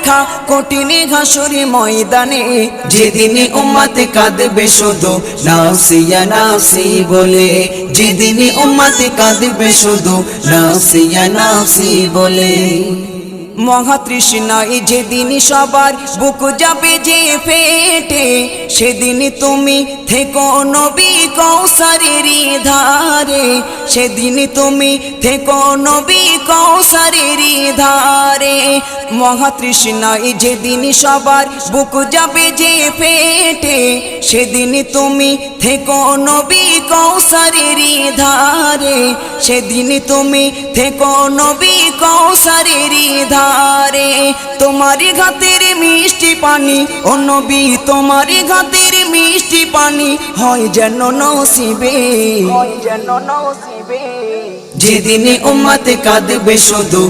দেখা কঠিন হাসুরি ময়দানে, যেদিন উম্মত কাঁদবে শুধু নাফসি ইয়া নাফসি বলে, যেদিন উম্মত কাঁদবে শুধু নাফসি ইয়া নাফসি বলে। মহাতৃষ্ণায় যেদিন সবার বুক যাবে যে ফেটে, সেদিন তুমি থেকো নবী কৌসারের ধারে, সেদিন তুমি থেকো নবী কৌসারের ধারে। মহাতৃষ্ণায় যেদিন সবার বুক যাবে যে ফেটে, সেদিন তুমি থেকো নবী কৌসারের ধারে, সেদিন তুমি থেকো নবী কৌসারের ধারে। তোমার ঘাতের মিষ্টি পানি ও নবী, তোমার ঘাতের মিষ্টি পানি হয় যেন নসিবে, যেদিন উম্মত কাঁদবে শুধু